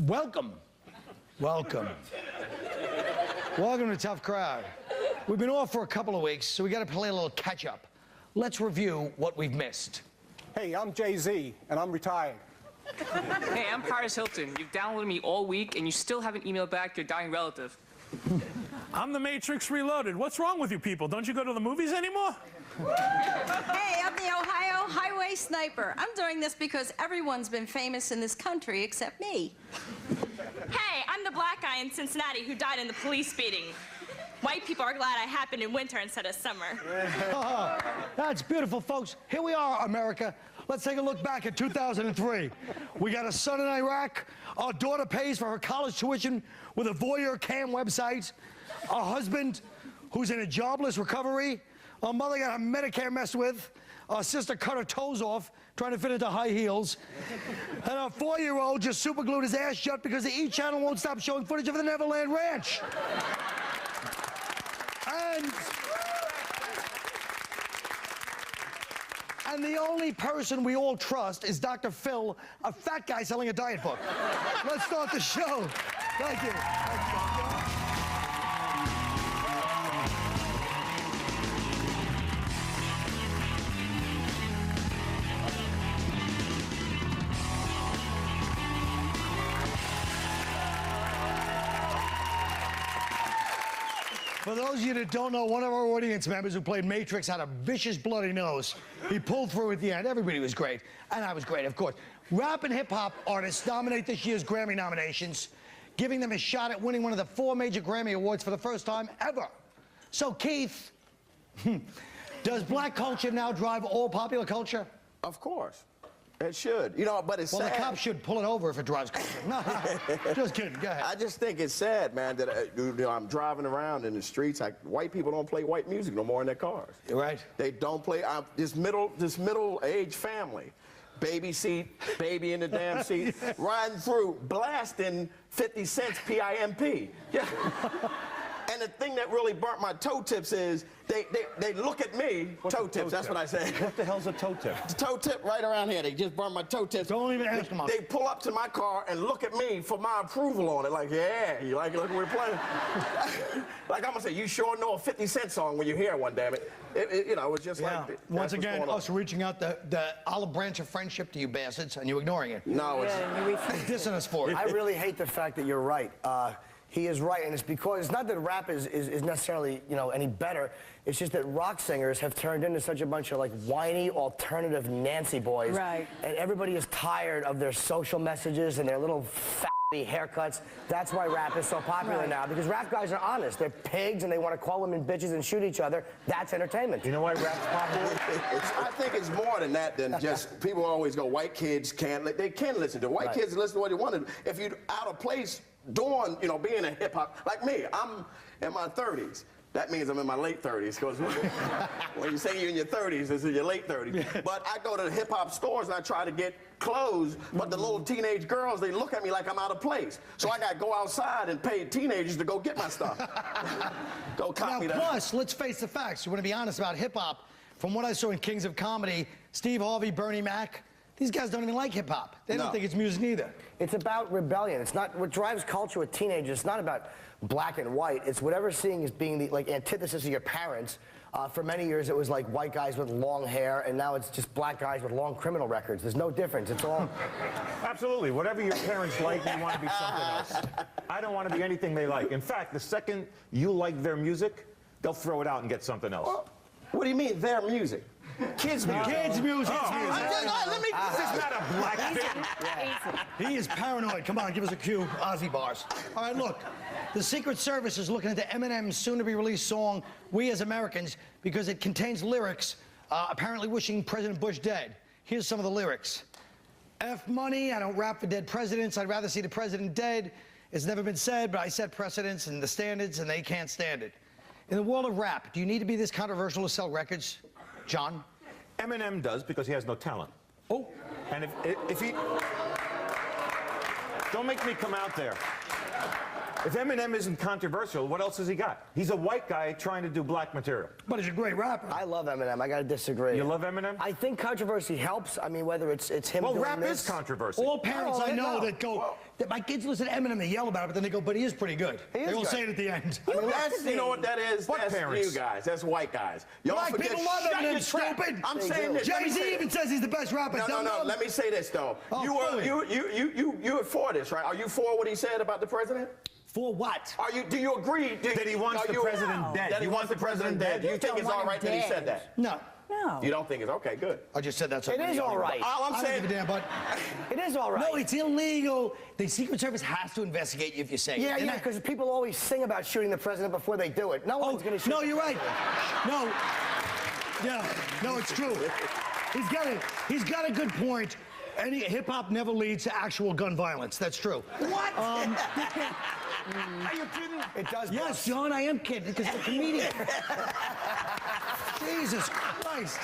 Welcome. Welcome. Welcome to Tough Crowd. We've been off for a couple of weeks, so we got to play a little catch-up. Let's review what we've missed. Hey, I'm Jay-Z, and I'm retired. Hey, I'm Paris Hilton. You've downloaded me all week, and you still haven't emailed back your dying relative. I'm the Matrix Reloaded. What's wrong with you people? Don't you go to the movies anymore? Hey, I'm the Ohio Highway Sniper. I'm doing this because everyone's been famous in this country except me. Hey, I'm the black guy in Cincinnati who died in the police beating. White people are glad I happened in winter instead of summer. Oh, that's beautiful, folks. Here we are, America. Let's take a look back at 2003. We got a son in Iraq. Our daughter pays for her college tuition with a voyeur cam website. Our husband, who's in a jobless recovery. Our mother got her Medicare messed with. Our sister cut her toes off trying to fit into high heels. And our 4-year-old just superglued his ass shut because the E! Channel won't stop showing footage of the Neverland Ranch. And the only person we all trust is Dr. Phil, a fat guy selling a diet book. Let's start the show. Thank you. For those of you that don't know, one of our audience members who played Matrix had a vicious bloody nose. He pulled through at the end. Everybody was great. And I was great, of course. Rap and hip-hop artists dominate this year's Grammy nominations, giving them a shot at winning one of the 4 major Grammy Awards for the first time ever. So, Keith, does black culture now drive all popular culture? Of course. It should. You know, but it's sad. Well, the cops should pull it over if it drives culture. No, just kidding. Go ahead. I just think it's sad, man, that I'm driving around in the streets. White people don't play white music no more in their cars. You're right. They don't play. This middle-aged family, baby seat, baby in the damn seat, riding through, blasting 50 Cent's PIMP. Yeah. And the thing that really burnt my toe tips is they look at me. Toe tips, that's what I say. What the hell's a toe tip? The toe tip right around here. They just burnt my toe tips. Don't even ask them. They pull up to my car and look at me for my approval on it. Like, yeah, you like it? Look, we're playing. Like I'm gonna say, you sure know a 50 Cent song when you hear one, damn it. You know, it's just like. Once again, us reaching out the olive branch of friendship to you bastards, and you ignoring it. No, it's dissing us for it. I really hate the fact that you're right. He is right, and it's because it's not that rap is necessarily, you know, any better. It's just that rock singers have turned into such a bunch of like whiny alternative Nancy boys. Right. And everybody is tired of their social messages and their little fatty haircuts. That's why rap is so popular now, because rap guys are honest. They're pigs and they want to call women bitches and shoot each other. That's entertainment. You know why rap's popular? I think it's more than that than just people always go, white kids can't. They can listen to it. White kids listen to what they want to. If you're out of place doing, you know, being a hip hop, like me, I'm in my 30s. That means I'm in my late 30s, because when you say you're in your 30s, it's in your late 30s. But I go to the hip hop stores and I try to get clothes, but the little teenage girls, they look at me like I'm out of place. So I got to go outside and pay teenagers to go get my stuff. Go copy that. Plus, let's face the facts. You want to be honest about hip hop. From what I saw in Kings of Comedy, Steve Harvey, Bernie Mac, these guys don't even like hip hop. They don't think it's music either. It's about rebellion. It's not what drives culture with teenagers. It's not about black and white. It's whatever seeing as being the like antithesis of your parents. For many years, it was like white guys with long hair, and now it's just black guys with long criminal records. There's no difference. It's all. Absolutely. Whatever your parents like, you want to be something else. I don't want to be anything they like. In fact, the second you like their music, they'll throw it out and get something else. Well, what do you mean, their music? Kids music. Kids music. This is not a black thing. He is paranoid. Come on, give us a cue. Ozzy bars. All right, look. The Secret Service is looking into Eminem's soon-to-be-released song, We as Americans, because it contains lyrics apparently wishing President Bush dead. Here's some of the lyrics. F money, I don't rap for dead presidents. I'd rather see the president dead. It's never been said, but I set precedents and the standards, and they can't stand it. In the world of rap, do you need to be this controversial to sell records? John? Eminem does, because he has no talent. Oh. And if he... Don't make me come out there. If Eminem isn't controversial, what else has he got? He's a white guy trying to do black material. But he's a great rapper. I love Eminem. I gotta disagree. You love Eminem? I think controversy helps. I mean, whether it's him Well, doing rap this. is controversy. All parents I know no. that go, that my kids listen to Eminem, they yell about it, but then they go, but he is pretty good. He is They all good. say it at the end. I mean, that's, you know what that is? What That's parents? you guys. That's white guys. Y'all Black forget, people love shut Eminem, your trap. stupid. I'm They saying do. this. Let me Jay-Z say even this. says he's the best rapper. No. Let me say this though. Oh, You're for this, right? Are you for what he said about the president? For what? Do you agree That he wants the president dead. That he wants the president dead. Do you think it's all right that he said that? No. No. You don't think it's okay? Good. I just said that's It is all right. All I'm I don't saying. give a damn, but It is all right. no, it's illegal. The Secret Service has to investigate you if you say it. Yeah, And yeah, that- because people always sing about shooting the president before they do it. No one's gonna shoot. no, the you're right. president. No. Yeah, no, it's true. He's got a good point. Any hip hop never leads to actual gun violence. That's true. What? Are you kidding? It does. Yes, John, I am kidding because I'm a comedian. Jesus Christ.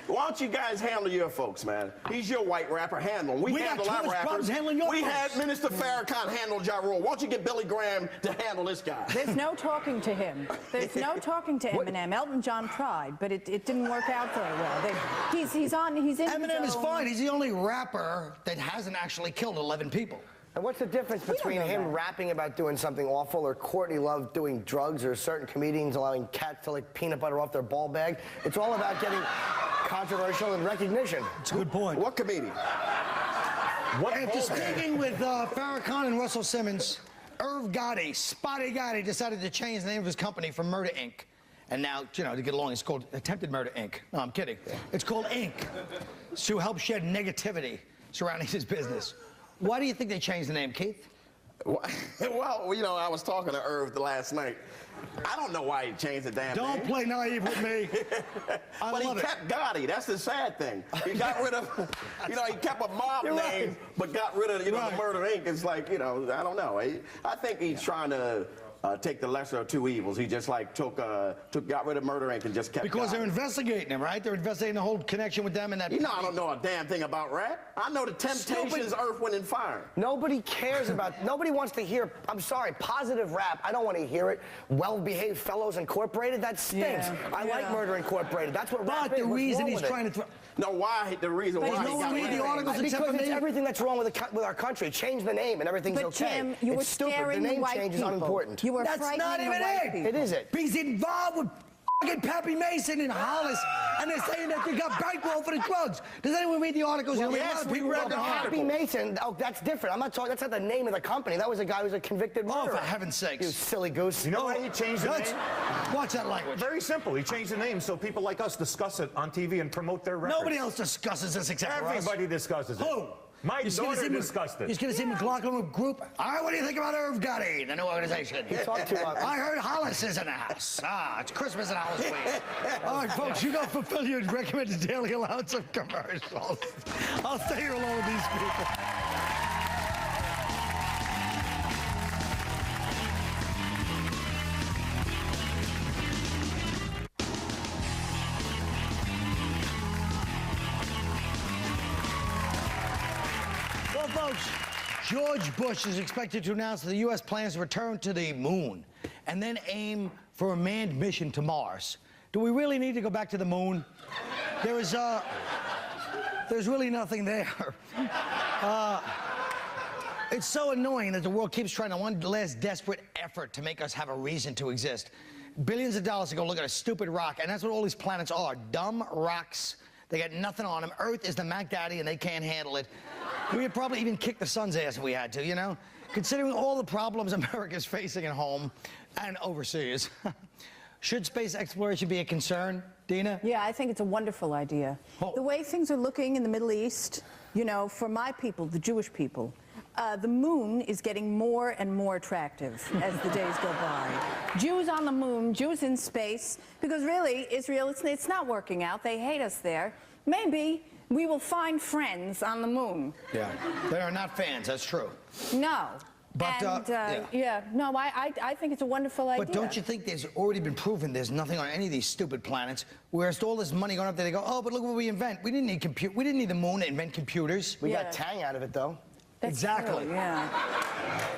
Why don't you guys handle your folks, man? He's your white rapper. Handle him. We got handle too our much rappers. problems handling your We folks. had Minister Farrakhan handle Ja Rule. Why don't you get Billy Graham to handle this guy? There's no talking to him. There's no talking to Eminem. Elton John tried, but it didn't work out very well. He's in Eminem his is own- fine. He's the only rapper that hasn't actually killed 11 people. And what's the difference between know him that. rapping about doing something awful or Courtney Love doing drugs or certain comedians allowing cats to lick peanut butter off their ball bag? It's all about getting controversial and recognition. It's a good point. What comedian? What After ball bag? speaking with Farrakhan and Russell Simmons, Irv Gotti, Spotty Gotti, decided to change the name of his company from Murder Inc. And now, you know, to get along, it's called Attempted Murder Inc. No, I'm kidding. It's called Inc. to help shed negativity surrounding his business. Why do you think they changed the name, Keith? Well, you know, I was talking to Irv last night. I don't know why he changed the damn Don't name. play naive with me. I But he love it. kept Gotti. That's the sad thing. He got rid of, you know, he kept a mob You're name, right. but got rid of, you know, Right. the Murder Inc. It's like, you know, I don't know. I think he's trying to take the lesser of two evils. He just like got rid of Murder Inc. and just kept Because Gotti. they're investigating him, right? They're investigating the whole connection with them and that. You know, I don't know a damn thing about rap. I know the Temptations, Earth, Wind, and Fire. Nobody cares about, nobody wants to hear, I'm sorry, positive rap. I don't want to hear it. Well-behaved fellows incorporated, that stinks. Yeah. I like Murder Incorporated. That's what rap But is. the What's reason wrong he's with it? trying to throw. No, why? The reason But why you he don't got read rid the of it. articles except Because for it's me. everything that's wrong with our country. Change the name and everything's But okay. Jim, you were It's stupid. The scaring the name white change people. is unimportant. You were That's frightening not the even white it. people. It isn't. He's involved with fucking Pappy Mason and Hollis, and they're saying that they got bankrolled for the drugs. Does anyone read the articles? Well, You know, a lot yes, of we people read wrote the them. article. Happy Mason, oh, that's different. I'm not talking, that's not the name of the company. That was a guy who was a convicted Oh, murderer. for heaven's sakes. You silly goose. You know why he changed the Let's name? watch that language. Very simple. He changed the name so people like us discuss it on TV and promote their records. Nobody else discusses this except for us. Everybody discusses it. Who? My You're gonna daughter see discussed it. He's going to see McLaughlin Group. All right, what do you think about Irv Gotti, the new organization? talked to, I heard Hollis is in the house. It's Christmas in Hollis week. All right, folks, you go fulfill your recommended daily allowance of commercials. I'll stay here alone with these people. Well, folks, George Bush is expected to announce that the U.S. plans to return to the moon and then aim for a manned mission to Mars. Do we really need to go back to the moon? There's really nothing there. It's so annoying that the world keeps trying one last desperate effort to make us have a reason to exist. Billions of dollars to go look at a stupid rock, and that's what all these planets are, dumb rocks. They got nothing on them. Earth is the Mac Daddy, and they can't handle it. We would probably even kick the sun's ass if we had to, you know? Considering all the problems America's facing at home and overseas. Should space exploration be a concern, Dina? Yeah, I think it's a wonderful idea. Oh. The way things are looking in the Middle East, you know, for my people, the Jewish people, the moon is getting more and more attractive as the days go by. Jews on the moon, Jews in space, because really, Israel, it's not working out. They hate us there. Maybe we will find friends on the moon. Yeah. They are not fans, that's true. No. But, no, I think it's a wonderful idea. But don't you think there's already been proven there's nothing on any of these stupid planets? Whereas all this money going up there, they go, oh, but look what we invent. We didn't need the moon to invent computers. We got Tang out of it, though. Exactly. true, yeah.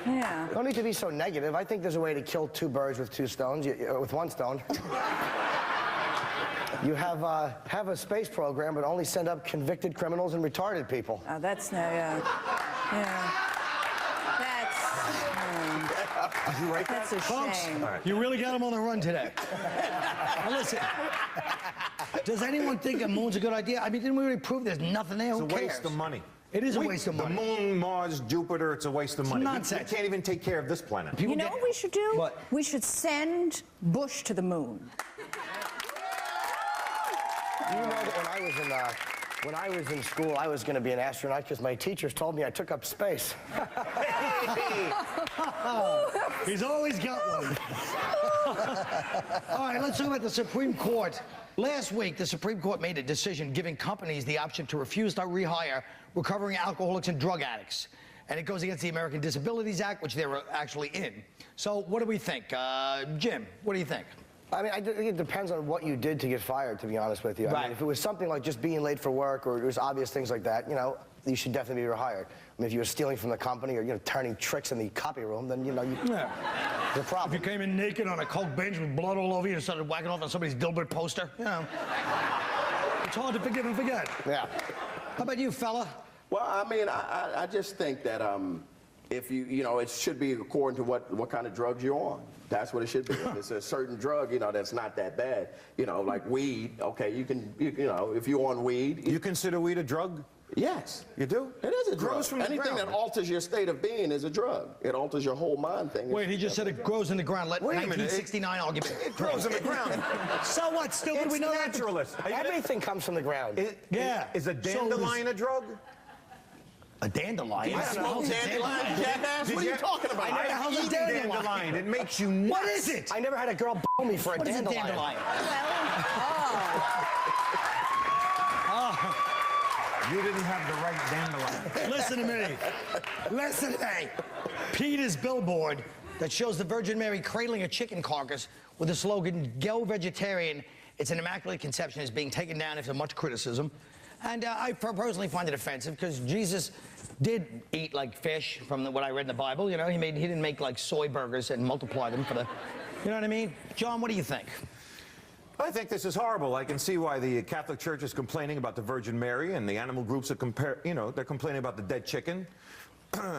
Yeah. Don't need to be so negative. I think there's a way to kill two birds with two stones, with one stone. You have a space program, but only send up convicted criminals and retarded people. Oh, that's no, yeah. Yeah. Did you write That's that? a Folks, shame. you really got him on the run today. Now listen, does anyone think a moon's a good idea? I mean, didn't we already prove there's nothing there? It's Who a cares? waste of money. It is a waste of money. The moon, Mars, Jupiter, it's a waste of money. nonsense. We can't even take care of this planet. You know what we should do? What? We should send Bush to the moon. You know that when I was in school, I was going to be an astronaut because my teachers told me I took up space. He's always got one. All right, let's talk about the Supreme Court. Last week, the Supreme Court made a decision giving companies the option to refuse to rehire recovering alcoholics and drug addicts. And it goes against the American Disabilities Act, which they were actually in. So what do we think? Jim, what do you think? I mean, I think it depends on what you did to get fired, to be honest with you. I Right. mean, if it was something like just being late for work or it was obvious things like that, you know, you should definitely be rehired. I mean, if you were stealing from the company or, you know, turning tricks in the copy room, then, you know, Yeah. the If problem. you came in naked on a coke bench with blood all over you and started whacking off on somebody's Dilbert poster, you know. It's hard to forgive and forget. Yeah. How about you, fella? Well, I mean, I just think that if you know, it should be according to what kind of drugs you're on. That's what it should be. If it's a certain drug, you know, that's not that bad. You know, like weed. Okay, you know, if you're on weed. You consider weed a drug? Yes. You do? It is a drug. Grows from the Anything ground. that alters your state of being is a drug. It alters your whole mind thing. Wait, he just said it grows in the ground. Let Wait a minute, 1969 argument. It grows in the ground. So what, stupid? It's We know that. naturalist. Everything comes from the ground. Yeah. Is a dandelion a drug? A dandelion? You smoke dandelion, jackass? What are you talking about? I never Eat held a dandelion. dandelion. It makes you nuts. What is it? I never had a girl blow me for a What is a dandelion. dandelion? You didn't have the right dandelion. Listen to me. Listen to me. PETA's billboard that shows the Virgin Mary cradling a chicken carcass with the slogan, "Go Vegetarian, it's an immaculate conception," is being taken down after much criticism. And I personally find it offensive because Jesus did eat like fish from what I read in the Bible. You know, he didn't make like soy burgers and multiply them for the, you know what I mean? John, what do you think? I think this is horrible. I can see why the Catholic Church is complaining about the Virgin Mary, and the animal groups are they're complaining about the dead chicken.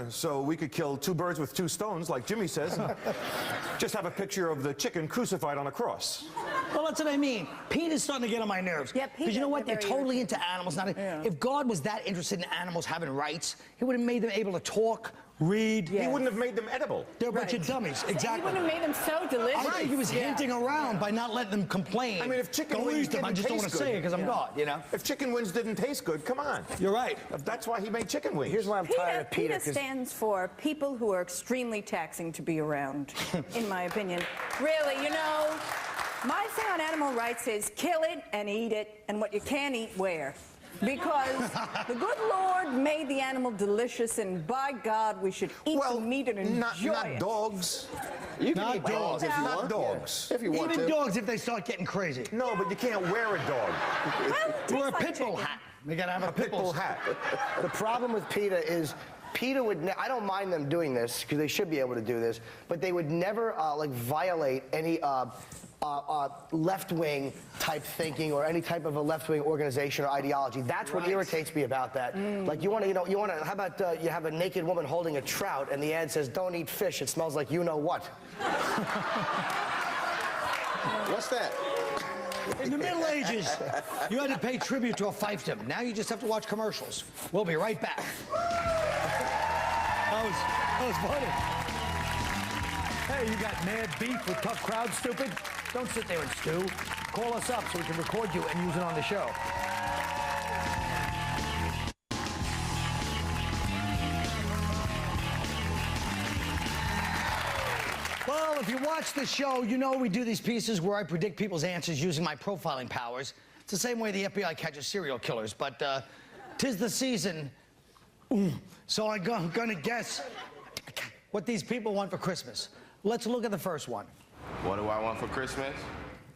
So we could kill two birds with two stones, like Jimmy says. Just have a picture of the chicken crucified on a cross. Well, that's what I mean. PETA's starting to get on my nerves. Yeah, because you know what? They're PETA, totally into animals. Now, if God was that interested in animals having rights, he would have made them able to talk, read. Yeah. He wouldn't have made them edible. They're a bunch of dummies. He Exactly. would have made them so delicious. I think he was hinting around by not letting them complain. I mean, if chicken Don't wings eat them. I didn't just don't want taste to say it good. because I'm God, you know? If chicken wings didn't taste good, come on. You're right. That's why he made chicken wings. Here's why I'm tired of PETA. PETA stands for people who are extremely taxing to be around, in my opinion. Really, you know, my thing on animal rights is kill it and eat it, and what you can't eat, where? Because the good Lord made the animal delicious, and by God, we should eat the meat and enjoy not it. dogs. You can Not eat dogs if you Not want. dogs. If you want Even to. dogs, if they start getting crazy. No, but you can't wear a dog. Wear a pit bull hat. They gotta have a Pit bull hat. The problem with PETA is PETA would, I don't mind them doing this because they should be able to do this, but they would never like violate any left-wing type thinking or any type of a left-wing organization or ideology. That's what irritates me about that. Like you want to, how about you have a naked woman holding a trout and the ad says, "Don't eat fish, it smells like you know what." What's that? In the Middle Ages, you had to pay tribute to a fiefdom. Now you just have to watch commercials. We'll be right back. That was funny. Hey, you got mad beef with tough crowd, stupid? Don't sit there and stew. Call us up so we can record you and use it on the show. Well, if you watch the show, you know we do these pieces where I predict people's answers using my profiling powers. It's the same way the FBI catches serial killers, but 'tis the season, so I'm gonna guess what these people want for Christmas. Let's look at the first one. What do I want for Christmas?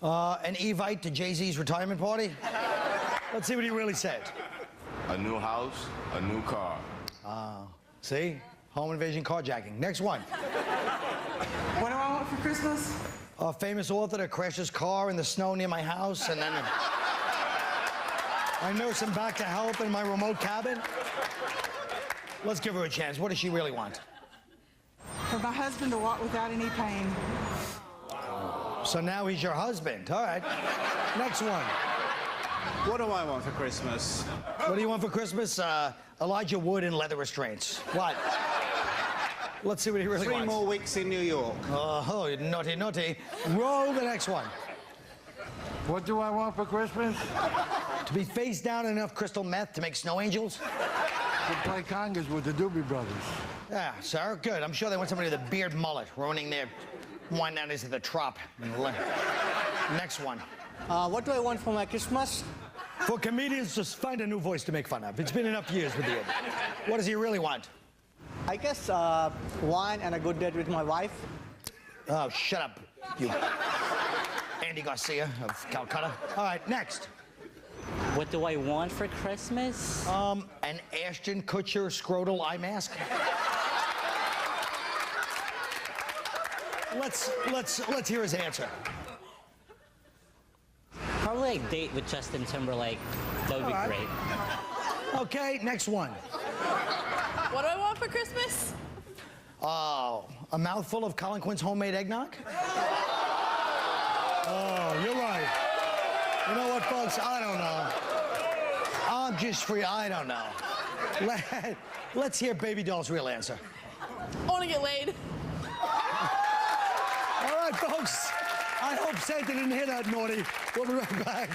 An Evite to Jay-Z's retirement party. Let's see what he really said. A new house, a new car. See? Home invasion carjacking. Next one. What do I want for Christmas? A famous author that crashed his car in the snow near my house, and then I nurse him back to health in my remote cabin. Let's give her a chance. What does she really want? For my husband to walk without any pain. So now he's your husband. All right. Next one. What do I want for Christmas? What do you want for Christmas? Elijah Wood and leather restraints. What? Let's see what he really wants. 3 more weeks in New York. Oh, naughty, naughty. Roll the next one. What do I want for Christmas? To be face down in enough crystal meth to make snow angels? To play congas with the Doobie Brothers. Yeah, sir, good. I'm sure they want somebody with a beard mullet ruining their wine down into the trop. Next one. What do I want for my Christmas? For comedians, just find a new voice to make fun of. It's been enough years with you. What does he really want? I guess wine and a good date with my wife. Oh, shut up, you Andy Garcia of Calcutta. All right, next. What do I want for Christmas? An Ashton Kutcher scrotal eye mask. Let's hear his answer. Probably a date with Justin Timberlake. That would be great. Okay, next one. What do I want for Christmas? Oh, a mouthful of Colin Quinn's homemade eggnog? Oh, you're right. You know what, folks? I don't know. I'm just free. I don't know. Let's hear Baby Doll's real answer. I want to get laid. All right, folks. I hope Santa didn't hear that, naughty. We'll be right back.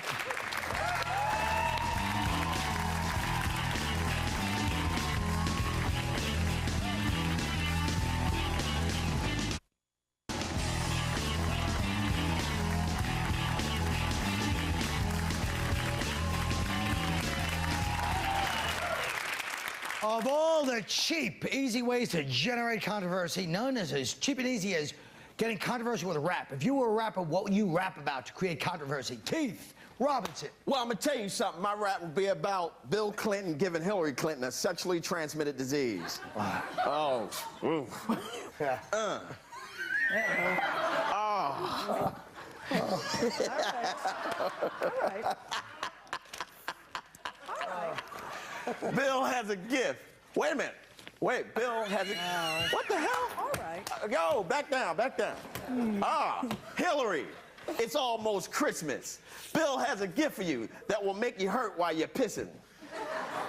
Of all the cheap, easy ways to generate controversy, none is as cheap and easy as getting controversy with rap. If you were a rapper, what would you rap about to create controversy? Keith Robinson. Well, I'm going to tell you something. My rap would be about Bill Clinton giving Hillary Clinton a sexually transmitted disease. Oh. Ooh. Yeah. Oh. All right. Bill has a gift. Wait a minute. Wait, Bill has a... What the hell? All right. Yo, back down, back down. Hillary, it's almost Christmas. Bill has a gift for you that will make you hurt while you're pissing.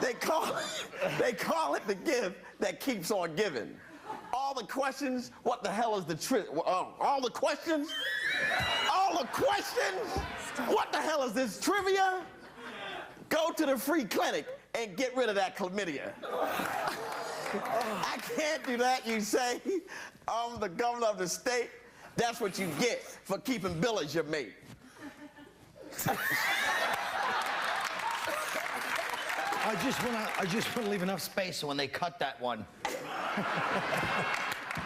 They call it the gift that keeps on giving. All the questions, what the hell is the trick? All the questions? All the questions? What the hell is this, trivia? Go to the free clinic and get rid of that chlamydia. I can't do that, you say. I'm the governor of the state. That's what you get for keeping Bill as your mate. I just want to leave enough space so when they cut that one.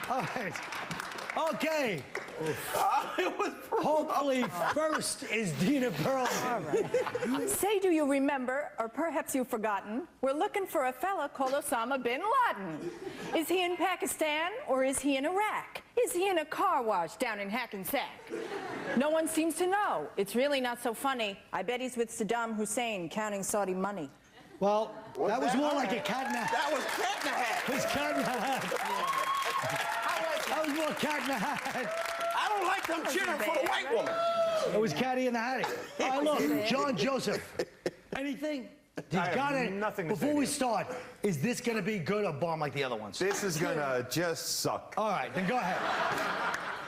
All right. Okay. Hopefully first is Dina Pearlman. All right. Say, do you remember, or perhaps you've forgotten, we're looking for a fella called Osama bin Laden. Is he in Pakistan or is he in Iraq? Is he in a car wash down in Hackensack? No one seems to know. It's really not so funny. I bet he's with Saddam Hussein counting Saudi money. Well, that was more like a cat in a hat. That was cat in a hat. It was cat in a hat. That was more cat in a hat. I don't like them cheering for the white woman. It was Caddy in the Hattie. All right, look, John Joseph. Anything? Nothing to Before we start, is this going to be good or bomb like the other ones? This is gonna just suck. All right, then go ahead.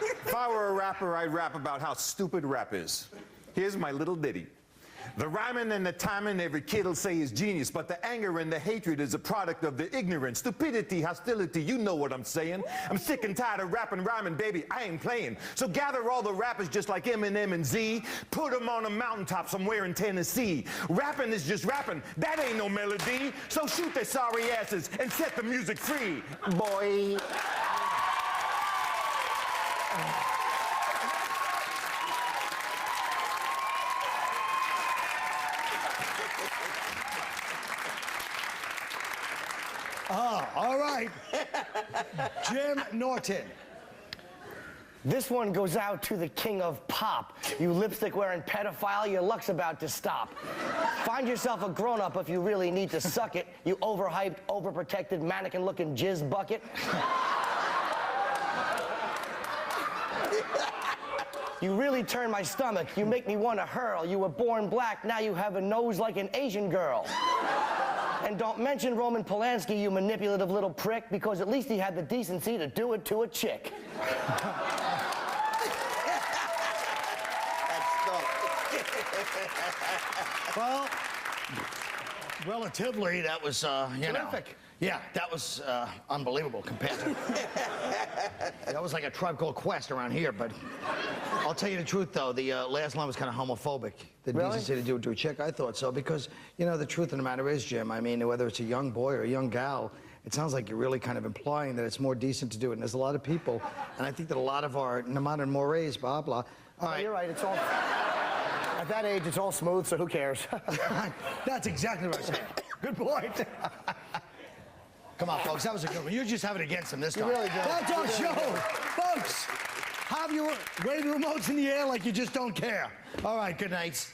If I were a rapper, I'd rap about how stupid rap is. Here's my little ditty. The rhyming and the timing, every kid'll say is genius, but the anger and the hatred is a product of the ignorance, stupidity, hostility, you know what I'm saying. I'm sick and tired of rapping, rhyming, baby, I ain't playing. So gather all the rappers just like Eminem and Z, put them on a mountaintop somewhere in Tennessee. Rapping is just rapping, that ain't no melody, so shoot their sorry asses and set the music free, boy. Oh, all right. Jim Norton. This one goes out to the king of pop. You lipstick-wearing pedophile, your luck's about to stop. Find yourself a grown-up if you really need to suck it, you overhyped, overprotected, mannequin-looking jizz bucket. You really turn my stomach. You make me want to hurl. You were born black, now you have a nose like an Asian girl. And don't mention Roman Polanski, you manipulative little prick, because at least he had the decency to do it to a chick. Well, relatively, that was, you know. Terrific. Yeah, that was unbelievable compared to. That was like a Tribe Called Quest around here, but I'll tell you the truth, though. The last line was kind of homophobic. The decency to do it to a chick, I thought so, because, you know, the truth of the matter is, Jim, I mean, whether it's a young boy or a young gal, it sounds like you're really kind of implying that it's more decent to do it. And there's a lot of people, and I think that a lot of our modern mores, blah, blah. All right. You're right, it's all... At that age, it's all smooth, so who cares? That's exactly what I said. Good point. Come on, folks, that was a good one. You're just having it against them this time. You really did. That's our show. Folks, have your wave remotes in the air like you just don't care. All right, good night.